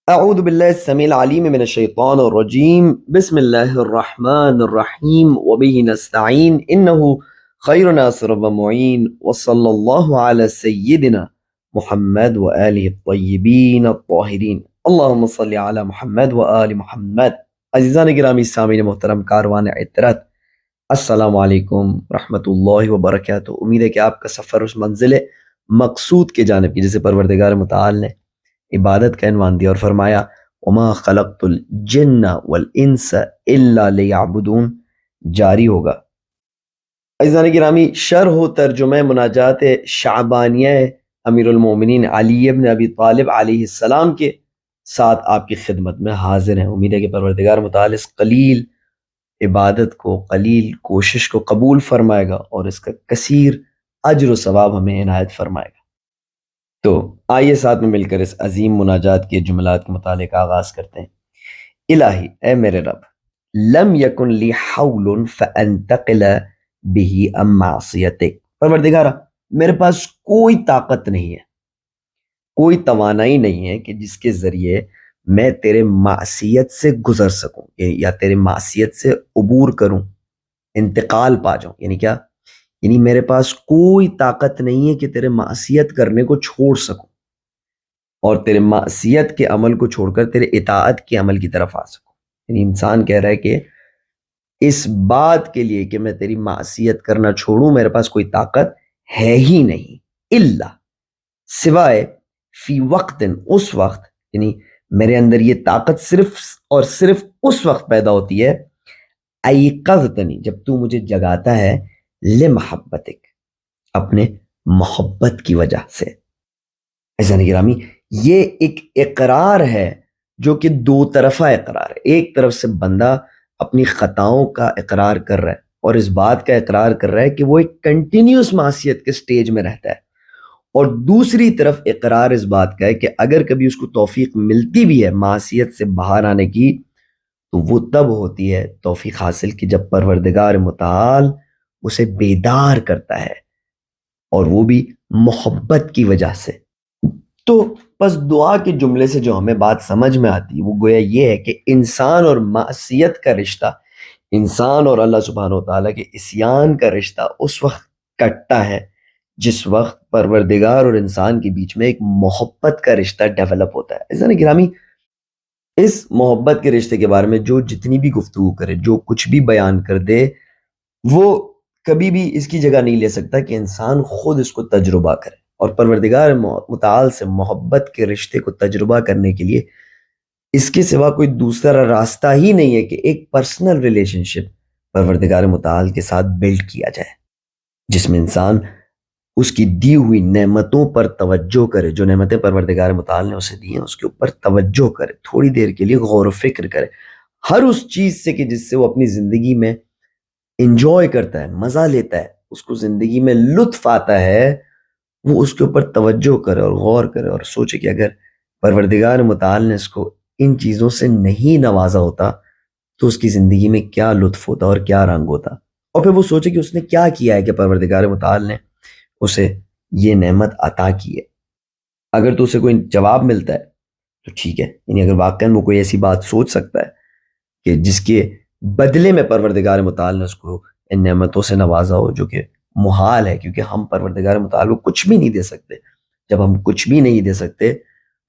أعوذ بالله السميع العليم من الشيطان الرجيم بسم الله الرحمن الرحيم وبه نستعين إنه خير ناصر ومعين وصلى الله على سيدنا محمد وآله الطيبين الطاهرين اللهم صل على محمد وآل محمد عزیزان گرامی سامعین محترم کاروان عطرت السلام علیکم رحمۃ اللہ وبرکاتہ۔ امید ہے کہ آپ کا سفر اس منزل مقصود کے جانب کی جسے پروردگار متعال نے عبادت کا عنوان دیا اور فرمایا وما خلقت الجن والانس الا لیعبدون جاری ہوگا۔ عزیزان گرامی، شرح و ترجمہ مناجات شعبانیہ امیر المومنین علی ابن ابی طالب علیہ السلام کے ساتھ آپ کی خدمت میں حاضر ہیں۔ امید ہے کہ پروردگار متعال اس قلیل عبادت کو، قلیل کوشش کو قبول فرمائے گا اور اس کا کثیر اجر و ثواب ہمیں عنایت فرمائے گا۔ تو آئیے ساتھ میں مل کر اس عظیم مناجات کے جملات کے متعلق آغاز کرتے ہیں۔ الہی، اے میرے رب، لم یکن لی حول فانتقل به ام معصیتک، پروردگارہ میرے پاس کوئی طاقت نہیں ہے، کوئی توانائی نہیں ہے کہ جس کے ذریعے میں تیرے معصیت سے گزر سکوں یا تیرے معصیت سے عبور کروں، انتقال پا جاؤں۔ یعنی کیا؟ یعنی میرے پاس کوئی طاقت نہیں ہے کہ تیرے معصیت کرنے کو چھوڑ سکوں اور تیرے معصیت کے عمل کو چھوڑ کر تیرے اطاعت کے عمل کی طرف آ سکوں۔ یعنی انسان کہہ رہا ہے کہ اس بات کے لیے کہ میں تیری معصیت کرنا چھوڑوں میرے پاس کوئی طاقت ہے ہی نہیں، الا سوائے فی وقت، اس وقت، یعنی میرے اندر یہ طاقت صرف اور صرف اس وقت پیدا ہوتی ہے ایقظتنی، جب تو مجھے جگاتا ہے، لمحبتک، اپنے محبت کی وجہ سے۔ عزیزان گرامی، یہ ایک اقرار ہے جو کہ دو طرفہ اقرار ہے۔ ایک طرف سے بندہ اپنی خطاؤں کا اقرار کر رہا ہے اور اس بات کا اقرار کر رہا ہے کہ وہ ایک کنٹینیوس معصیت کے سٹیج میں رہتا ہے، اور دوسری طرف اقرار اس بات کا ہے کہ اگر کبھی اس کو توفیق ملتی بھی ہے معصیت سے باہر آنے کی تو وہ تب ہوتی ہے توفیق حاصل کی جب پروردگار متعال اسے بیدار کرتا ہے، اور وہ بھی محبت کی وجہ سے۔ تو بس دعا کے جملے سے جو ہمیں بات سمجھ میں آتی وہ گویا یہ ہے کہ انسان اور معصیت کا رشتہ، انسان اور اللہ سبحانہ وتعالیٰ کے عصیان کا رشتہ اس وقت کٹتا ہے جس وقت پروردگار اور انسان کے بیچ میں ایک محبت کا رشتہ ڈیولپ ہوتا ہے۔ عزیزان گرامی، اس محبت کے رشتے کے بارے میں جو جتنی بھی گفتگو کرے، جو کچھ بھی بیان کر دے، وہ کبھی بھی اس کی جگہ نہیں لے سکتا کہ انسان خود اس کو تجربہ کرے، اور پروردگار متعال سے محبت کے رشتے کو تجربہ کرنے کے لیے اس کے سوا کوئی دوسرا راستہ ہی نہیں ہے کہ ایک پرسنل ریلیشن شپ پروردگار متعال کے ساتھ بلڈ کیا جائے، جس میں انسان اس کی دی ہوئی نعمتوں پر توجہ کرے، جو نعمتیں پروردگار متعال نے اسے دی ہیں اس کے اوپر توجہ کرے، تھوڑی دیر کے لیے غور و فکر کرے ہر اس چیز سے کہ جس سے وہ اپنی زندگی میں انجوائے کرتا ہے، مزہ لیتا ہے، اس کو زندگی میں لطف آتا ہے، وہ اس کے اوپر توجہ کرے اور غور کرے اور سوچے کہ اگر پروردگار متعال نے اس کو ان چیزوں سے نہیں نوازا ہوتا تو اس کی زندگی میں کیا لطف ہوتا اور کیا رنگ ہوتا، اور پھر وہ سوچے کہ اس نے کیا کیا ہے کہ پروردگار متعال نے اسے یہ نعمت عطا کی ہے۔ اگر تو اسے کوئی جواب ملتا ہے تو ٹھیک ہے، یعنی اگر واقعاً وہ کوئی ایسی بات سوچ سکتا ہے کہ جس کے بدلے میں پروردگار متعال نے اس کو ان نعمتوں سے نوازا ہو، جو کہ محال ہے کیونکہ ہم پروردگار متعال کو کچھ بھی نہیں دے سکتے۔ جب ہم کچھ بھی نہیں دے سکتے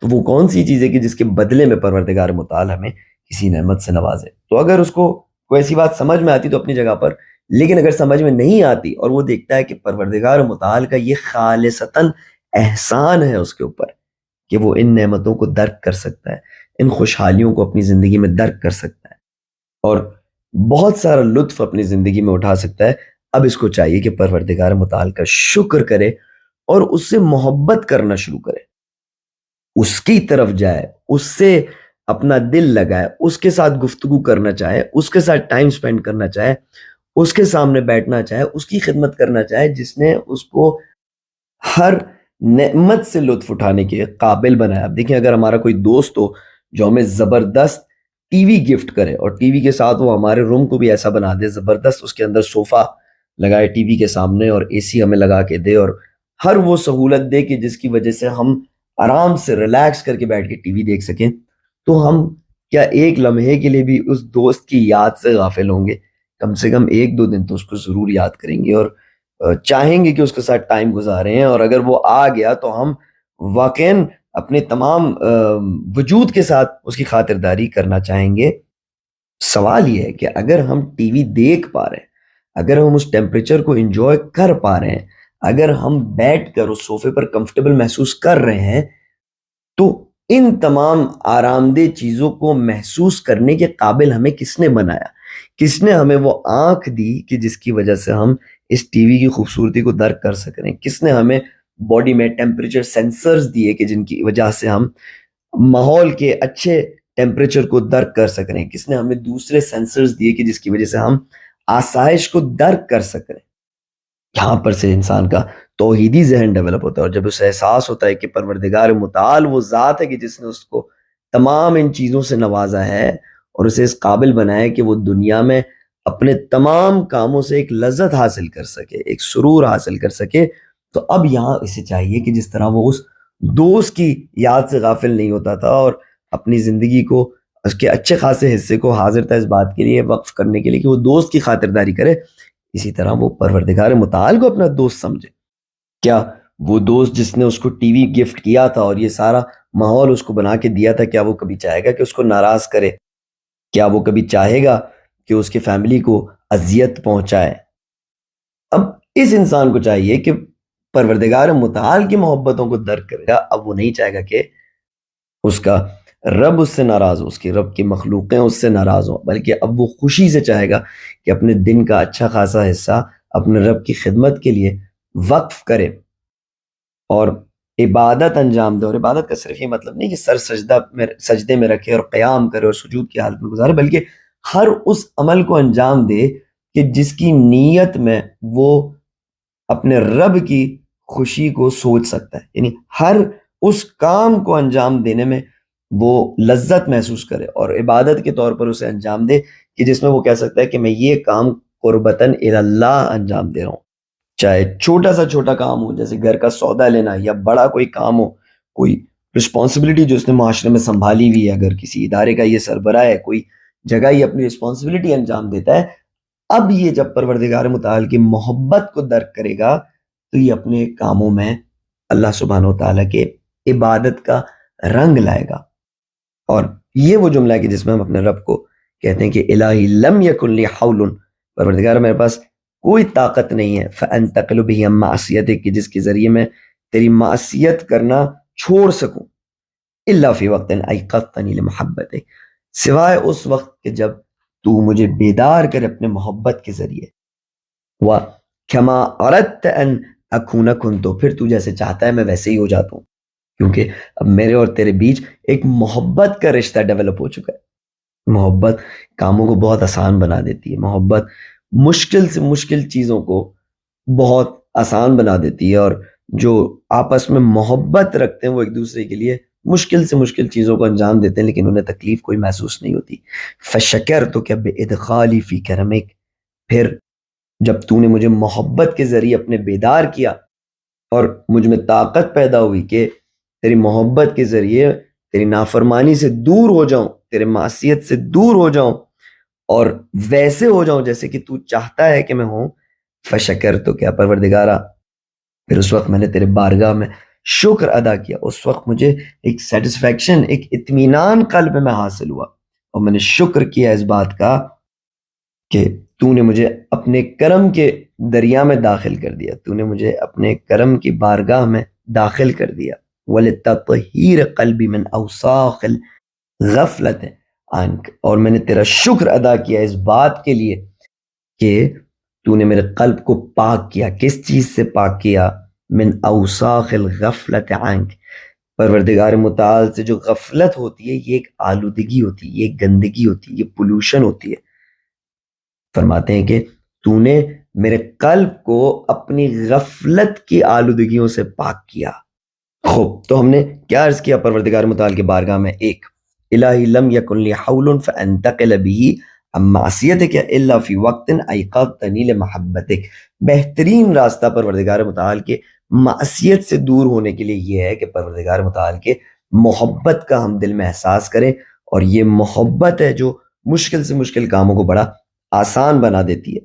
تو وہ کون سی چیز ہے کہ جس کے بدلے میں پروردگار متعال ہمیں کسی نعمت سے نوازے؟ تو اگر اس کو کوئی ایسی بات سمجھ میں آتی تو اپنی جگہ پر، لیکن اگر سمجھ میں نہیں آتی اور وہ دیکھتا ہے کہ پروردگار متعال کا یہ خالصتاً احسان ہے اس کے اوپر کہ وہ ان نعمتوں کو درک کر سکتا ہے، ان خوشحالیوں کو اپنی زندگی میں درک کر سکتا ہے اور بہت سارا لطف اپنی زندگی میں اٹھا سکتا ہے، اب اس کو چاہیے کہ پروردگار متعال کا شکر کرے اور اس سے محبت کرنا شروع کرے، اس کی طرف جائے، اس سے اپنا دل لگائے، اس کے ساتھ گفتگو کرنا چاہے، اس کے ساتھ ٹائم سپینڈ کرنا چاہے، اس کے سامنے بیٹھنا چاہے، اس کی خدمت کرنا چاہے جس نے اس کو ہر نعمت سے لطف اٹھانے کے قابل بنایا۔ اب دیکھیں، اگر ہمارا کوئی دوست ہو جو ہمیں زبردست ٹی وی گفٹ کرے اور ٹی وی کے ساتھ وہ ہمارے روم کو بھی ایسا بنا دے، زبردست اس کے اندر صوفہ لگائے ٹی وی کے سامنے اور اے سی ہمیں لگا کے دے اور ہر وہ سہولت دے کہ جس کی وجہ سے ہم آرام سے ریلیکس کر کے بیٹھ کے ٹی وی دیکھ سکیں، تو ہم کیا ایک لمحے کے لیے بھی اس دوست کی یاد سے غافل ہوں گے؟ کم سے کم ایک دو دن تو اس کو ضرور یاد کریں گے اور چاہیں گے کہ اس کے ساتھ ٹائم گزاریں، اور اگر وہ آ گیا تو ہم واقعاً اپنے تمام وجود کے ساتھ اس کی خاطرداری کرنا چاہیں گے۔ سوال یہ ہے کہ اگر ہم ٹی وی دیکھ پا رہے ہیں، اگر ہم اس ٹیمپریچر کو انجوائے کر پا رہے ہیں، اگر ہم بیٹھ کر اس صوفے پر کمفرٹیبل محسوس کر رہے ہیں، تو ان تمام آرام دہ چیزوں کو محسوس کرنے کے قابل ہمیں کس نے بنایا؟ کس نے ہمیں وہ آنکھ دی کہ جس کی وجہ سے ہم اس ٹی وی کی خوبصورتی کو درک کر سک رہے ہیں؟ کس نے ہمیں باڈی میں ٹیمپریچر سینسرز دیے کہ جن کی وجہ سے ہم ماحول کے اچھے ٹیمپریچر کو درک کر سک رہے ہیں؟ کس نے ہمیں دوسرے سینسرز دیے کہ جس کی وجہ سے ہم آسائش کو درک کر سک رہے ہیں؟ یہاں پر سے انسان کا توحیدی ذہن ڈیولپ ہوتا ہے، اور جب اسے احساس ہوتا ہے کہ پروردگار متعال وہ ذات ہے کہ جس نے اس کو تمام ان چیزوں سے نوازا ہے اور اسے اس قابل بنایا ہے کہ وہ دنیا میں اپنے تمام کاموں سے ایک لذت حاصل کر سکے، ایک سرور حاصل کر سکے، تو اب یہاں اسے چاہیے کہ جس طرح وہ اس دوست کی یاد سے غافل نہیں ہوتا تھا اور اپنی زندگی کو، اس کے اچھے خاصے حصے کو حاضر تھا اس بات کے لیے وقف کرنے کے لیے کہ وہ دوست کی خاطرداری کرے، اسی طرح وہ پروردگار متعال کو اپنا دوست سمجھے۔ کیا وہ دوست جس نے اس کو ٹی وی گفٹ کیا تھا اور یہ سارا ماحول اس کو بنا کے دیا تھا، کیا وہ کبھی چاہے گا کہ اس کو ناراض کرے؟ کیا وہ کبھی چاہے گا کہ اس کے فیملی کو اذیت پہنچائے؟ اب اس انسان کو چاہیے کہ پروردگار متعال کی محبتوں کو درک کرے گا۔ اب وہ نہیں چاہے گا کہ اس کا رب اس سے ناراض ہو، اس کی رب کی مخلوقیں اس سے ناراض ہوں، بلکہ اب وہ خوشی سے چاہے گا کہ اپنے دن کا اچھا خاصا حصہ اپنے رب کی خدمت کے لیے وقف کرے اور عبادت انجام دے۔ اور عبادت کا صرف یہ مطلب نہیں کہ سر سجدے میں رکھے اور قیام کرے اور سجود کی حالت میں گزارے، بلکہ ہر اس عمل کو انجام دے کہ جس کی نیت میں وہ اپنے رب کی خوشی کو سوچ سکتا ہے، یعنی ہر اس کام کو انجام دینے میں وہ لذت محسوس کرے اور عبادت کے طور پر اسے انجام دے کہ جس میں وہ کہہ سکتا ہے کہ میں یہ کام قربتاً اللہ انجام دے رہا ہوں، چاہے چھوٹا سا چھوٹا کام ہو جیسے گھر کا سودا لینا، یا بڑا کوئی کام ہو، کوئی رسپانسبلٹی جو اس نے معاشرے میں سنبھالی ہوئی ہے، اگر کسی ادارے کا یہ سربراہ ہے، کوئی جگہ یہ اپنی رسپانسبلٹی انجام دیتا ہے، اب یہ جب پروردگار متعال کی محبت کو درک کرے گا تو یہ اپنے کاموں میں اللہ سبحانہ و تعالیٰ کے عبادت کا رنگ لائے گا۔ اور یہ وہ جملہ ہے کہ جس میں ہم اپنے رب کو کہتے ہیں کہ الہی لم یکن لی حول، پروردگار میرے پاس کوئی طاقت نہیں ہے، فانتقل بہ عن معصیتک، کہ جس کے ذریعے میں تیری معصیت کرنا چھوڑ سکوں، الا فی وقت ایقظتنی لمحبتک، سوائے اس وقت کہ جب تو مجھے بیدار کر اپنے محبت کے ذریعے، وَكَمَا أَرَدْتَ أَنْ أَكُونَ كُنْتُ، پھر تو جیسے چاہتا ہے میں ویسے ہی ہو جاتا ہوں، کیونکہ اب میرے اور تیرے بیچ ایک محبت کا رشتہ ڈیولپ ہو چکا ہے۔ محبت کاموں کو بہت آسان بنا دیتی ہے، محبت مشکل سے مشکل چیزوں کو بہت آسان بنا دیتی ہے، اور جو آپس میں محبت رکھتے ہیں وہ ایک دوسرے کے لیے مشکل سے مشکل چیزوں کو انجام دیتے ہیں لیکن انہیں تکلیف کوئی محسوس نہیں ہوتی۔ فَشَكَرْتُكَ بِإِدْخَالِي فِي كَرَمِكَ، پھر جب تو نے مجھے محبت کے ذریعے اپنے بیدار کیا اور مجھ میں طاقت پیدا ہوئی کہ تیری محبت کے ذریعے تیری نافرمانی سے دور ہو جاؤں، تیرے معصیت سے دور ہو جاؤں اور ویسے ہو جاؤں جیسے کہ تو چاہتا ہے کہ میں ہوں، فَشَكَرْتُكَ، پروردگارا پھر اس وقت میں نے تیرے بارگاہ میں شکر ادا کیا، اس وقت مجھے ایک سیٹسفیکشن، ایک اطمینان قلب میں حاصل ہوا، اور میں نے شکر کیا اس بات کا کہ تو نے مجھے اپنے کرم کے دریا میں داخل کر دیا، تو نے مجھے اپنے کرم کی بارگاہ میں داخل کر دیا، وَلِتَطْهِيرَ قَلْبِي مِنْ أَوْسَاخِ الْغَفْلَةِ عَنْكَ، اور میں نے تیرا شکر ادا کیا اس بات کے لیے کہ تو نے میرے قلب کو پاک کیا، کس چیز سے پاک کیا؟ من اوساخ الغفلت عنک، پروردگار متعال سے جو غفلت ہوتی ہے یہ ایک آلودگی ہوتی ہے، یہ ایک گندگی ہوتی ہے، یہ پولوشن ہوتی ہے۔ فرماتے ہیں کہ تو نے میرے قلب کو اپنی غفلت کی آلودگیوں سے پاک کیا۔ خوب، تو ہم نے کیا عرض کیا پروردگار متعال کے بارگاہ میں؟ ایک، الہی لم یکن لی حول فانتقل به عن معصیتک الا فی وقت ایقظتنی لمحبتک، بہترین راستہ پروردگار متعال کے معصیت سے دور ہونے کے لیے یہ ہے کہ پروردگار متعال کے محبت کا ہم دل میں احساس کریں اور یہ محبت ہے جو مشکل سے مشکل کاموں کو بڑا آسان بنا دیتی ہے۔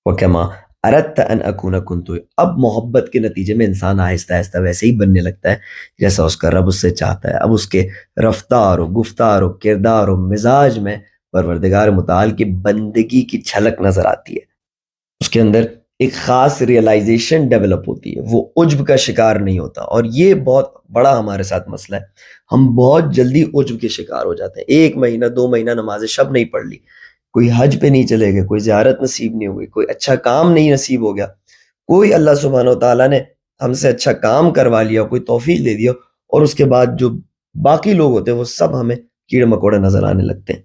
وَكَمَا أَرَدْتَ أَنْ أَكُونَ كُنْتُ، اب محبت کے نتیجے میں انسان آہستہ آہستہ ویسے ہی بننے لگتا ہے جیسا اس کا رب اس سے چاہتا ہے۔ اب اس کے رفتار و گفتار و کردار و مزاج میں پروردگار متعال کی بندگی کی جھلک نظر آتی ہے۔ اس کے اندر ایک خاص ریئلائزیشن ڈیولپ ہوتی ہے، وہ عجب کا شکار نہیں ہوتا۔ اور یہ بہت بڑا ہمارے ساتھ مسئلہ ہے، ہم بہت جلدی عجب کے شکار ہو جاتے ہیں۔ 1 مہینہ 2 مہینہ نماز شب نہیں پڑھ لی، کوئی حج پہ نہیں چلے گئے، کوئی زیارت نصیب نہیں ہوئی، کوئی اچھا کام نہیں نصیب ہو گیا، کوئی اللہ سبحانہ و تعالیٰ نے ہم سے اچھا کام کروا لیا، کوئی توفیق دے دیا، اور اس کے بعد جو باقی لوگ ہوتے ہیں وہ سب ہمیں کیڑے مکوڑے نظر آنے لگتے ہیں۔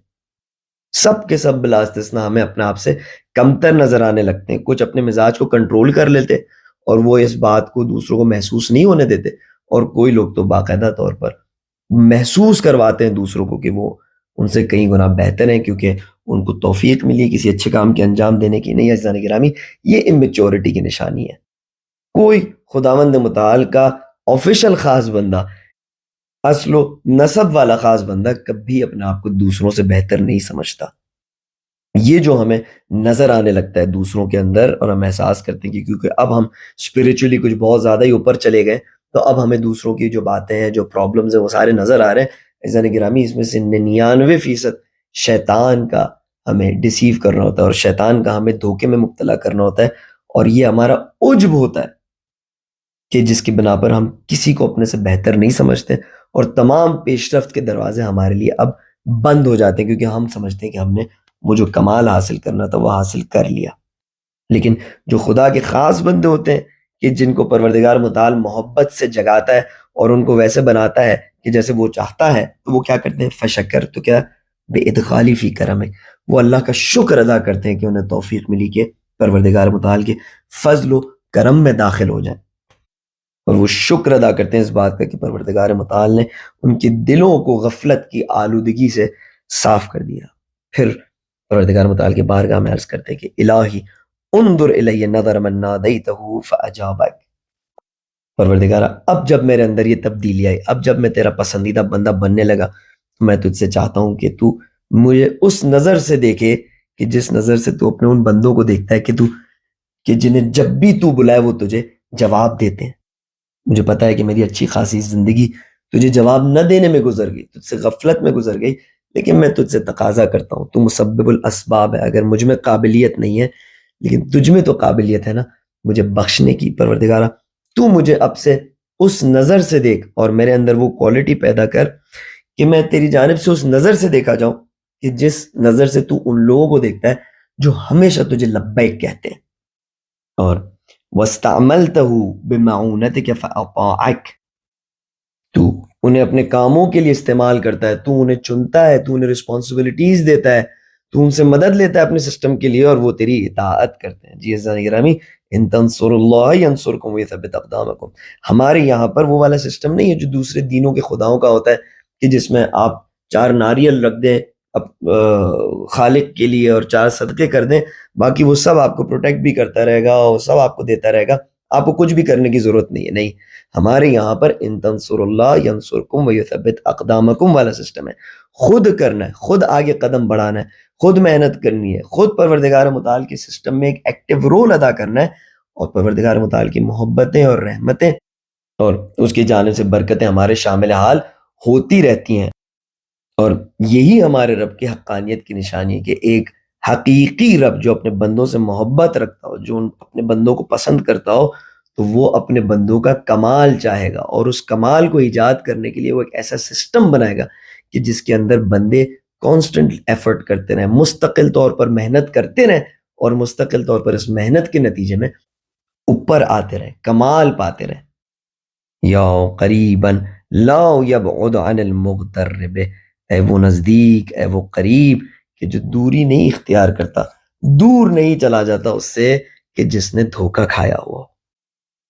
سب کے سب بلا استثناء ہمیں اپنے آپ سے کمتر نظر آنے لگتے ہیں۔ کچھ اپنے مزاج کو کنٹرول کر لیتے اور وہ اس بات کو دوسروں کو محسوس نہیں ہونے دیتے، اور کوئی لوگ تو باقاعدہ طور پر محسوس کرواتے ہیں دوسروں کو کہ وہ ان سے کئی گنا بہتر ہیں، کیونکہ ان کو توفیق ملی کسی اچھے کام کے انجام دینے کی۔ نہیں عزیزان گرامی، یہ امیچورٹی کی نشانی ہے۔ کوئی خداوند متعال کا آفیشل خاص بندہ، اصل و نسب والا خاص بندہ کبھی اپنے آپ کو دوسروں سے بہتر نہیں سمجھتا۔ یہ جو ہمیں نظر آنے لگتا ہے دوسروں کے اندر، اور ہم احساس کرتے ہیں کہ کیونکہ اب ہم اسپریچولی کچھ بہت زیادہ ہی اوپر چلے گئے، تو اب ہمیں دوسروں کی جو باتیں ہیں، جو پرابلمز ہیں، وہ سارے نظر آ رہے ہیں۔ عزیزان گرامی، اس میں سے 99% شیطان کا ہمیں ڈیسیو کرنا ہوتا ہے، اور شیطان کا ہمیں دھوکے میں مبتلا کرنا ہوتا ہے، اور یہ ہمارا عجب ہوتا ہے کہ جس کی بنا پر ہم کسی کو اپنے سے بہتر نہیں سمجھتے، اور تمام پیش رفت کے دروازے ہمارے لیے اب بند ہو جاتے ہیں، کیونکہ ہم سمجھتے ہیں کہ ہم نے وہ جو کمال حاصل کرنا تھا وہ حاصل کر لیا۔ لیکن جو خدا کے خاص بندے ہوتے ہیں کہ جن کو پروردگار متعال محبت سے جگاتا ہے اور ان کو ویسے بناتا ہے کہ جیسے وہ چاہتا ہے، تو وہ کیا کرتے ہیں؟ فشکر، تو کیا بے ادخالی فی کرم ہے، وہ اللہ کا شکر ادا کرتے ہیں کہ انہیں توفیق ملی کہ پروردگار متعال کے فضل و کرم میں داخل ہو جائیں، اور وہ شکر ادا کرتے ہیں اس بات کا کہ پروردگار متعال نے ان کے دلوں کو غفلت کی آلودگی سے صاف کر دیا۔ پھر پروردگار متعال کے بارگاہ میں عرض کرتے ہیں کہ الہی انظر الی نظر من نادیتہ فاجابک، پروردگارہ اب جب میرے اندر یہ تبدیلی آئی، اب جب میں تیرا پسندیدہ بندہ بننے لگا، میں تجھ سے چاہتا ہوں کہ تو مجھے اس نظر سے دیکھے کہ جس نظر سے تو اپنے ان بندوں کو دیکھتا ہے کہ جنہیں جب بھی تو بلائے وہ تجھے جواب دیتے ہیں۔ مجھے پتا ہے کہ میری اچھی خاصی زندگی تجھے جواب نہ دینے میں گزر گئی، تجھ سے غفلت میں گزر گئی، لیکن میں تجھ سے تقاضا کرتا ہوں، تو مسبب الاسباب ہے، اگر مجھ میں قابلیت نہیں ہے لیکن تجھ میں تو قابلیت ہے نا مجھے بخشنے کی، پروردگارہ تو مجھے اب سے اس نظر سے دیکھ، اور میرے اندر وہ کوالٹی پیدا کر کہ میں تیری جانب سے اس نظر سے دیکھا جاؤں کہ جس نظر سے تو ان لوگوں کو دیکھتا ہے جو ہمیشہ تجھے لبیک کہتے ہیں۔ اور وَاسْتَعْمَلْتَهُ بِمَعُونَتِكَ فَأَطَاعَكَ، تو انہیں اپنے کاموں کے لیے استعمال کرتا ہے، تو انہیں چنتا ہے، تو انہیں رسپانسبلٹیز دیتا ہے، تو ان سے مدد لیتا ہے اپنے سسٹم کے لیے، اور وہ تیری اطاعت کرتے ہیں۔ جی عزیزان گرامی، ان تنصروا اللہ ینصرکم ویثبت اقدامکم، ہمارے یہاں پر وہ والا سسٹم نہیں ہے جو دوسرے دینوں کے خداؤں کا ہوتا ہے کہ جس میں آپ 4 ناریل رکھ دیں خالق کے لیے اور 4 صدقے کر دیں، باقی وہ سب آپ کو پروٹیکٹ بھی کرتا رہے گا اور سب آپ کو دیتا رہے گا، آپ کو کچھ بھی کرنے کی ضرورت نہیں ہے۔ نہیں، ہمارے یہاں پر ان تنصروا اللہ ینصرکم ویثبت اقدامکم والا سسٹم ہے، خود کرنا ہے، خود آگے قدم بڑھانا ہے، خود محنت کرنی ہے، خود پروردگار متعال کے سسٹم میں ایک ایکٹیو رول ادا کرنا ہے، اور پروردگار متعال کی محبتیں اور رحمتیں اور اس کی جانب سے برکتیں ہمارے شامل حال ہوتی رہتی ہیں۔ اور یہی ہمارے رب کی حقانیت کی نشانی ہے کہ ایک حقیقی رب جو اپنے بندوں سے محبت رکھتا ہو، جو اپنے بندوں کو پسند کرتا ہو، تو وہ اپنے بندوں کا کمال چاہے گا، اور اس کمال کو ایجاد کرنے کے لیے وہ ایک ایسا سسٹم بنائے گا کہ جس کے اندر بندے کانسٹنٹ ایفرٹ کرتے رہیں، مستقل طور پر محنت کرتے رہیں، اور مستقل طور پر اس محنت کے نتیجے میں اوپر آتے رہیں، کمال پاتے رہیں۔ یا قریباً لا یبعد عن المغترب، اے وہ نزدیک، اے وہ قریب کہ جو دوری نہیں اختیار کرتا، دور نہیں چلا جاتا اس سے کہ جس نے دھوکہ کھایا ہوا۔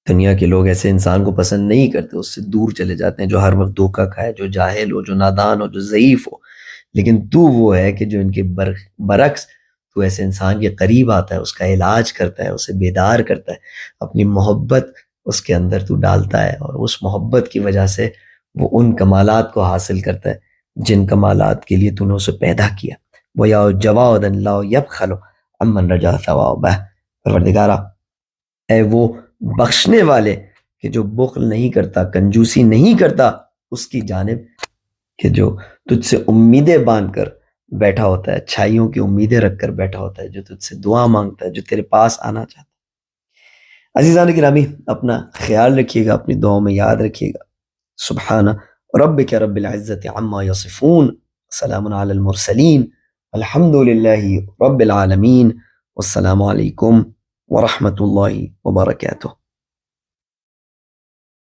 دنیا کے لوگ ایسے انسان کو پسند نہیں کرتے، اس سے دور چلے جاتے ہیں جو ہر وقت دھوکہ کھائے، جو جاہل ہو، جو نادان ہو، جو ضعیف ہو۔ لیکن تو وہ ہے کہ جو ان کے برعکس تو ایسے انسان کے قریب آتا ہے، اس کا علاج کرتا ہے، اسے بیدار کرتا ہے، اپنی محبت اس کے اندر تو ڈالتا ہے، اور اس محبت کی وجہ سے وہ ان کمالات کو حاصل کرتا ہے جن کمالات کے لیے تو نے اسے پیدا کیا. وَيَا جَوَادًا لَا يَبْخَلُ عَمَّنْ رَجَا ثَوَابَهُ. پروردگارا اے وہ بخشنے والے کہ جو بخل نہیں کرتا، کنجوسی نہیں کرتا اس کی جانب کہ جو تجھ سے امیدیں باندھ کر بیٹھا ہوتا ہے، اچھائیوں کی امیدیں رکھ کر بیٹھا ہوتا ہے، جو تجھ سے دعا مانگتا ہے، جو تیرے پاس آنا چاہتا ہے. عزیزان گرامی، اپنا خیال رکھیے گا، اپنی دعاؤں میں یاد رکھیے گا. سبحان ربک رب العزت عما یصفون، سلام علی المرسلین، الحمد للہ رب العالمین، والسلام علیکم ورحمۃ اللہ وبرکاتہ.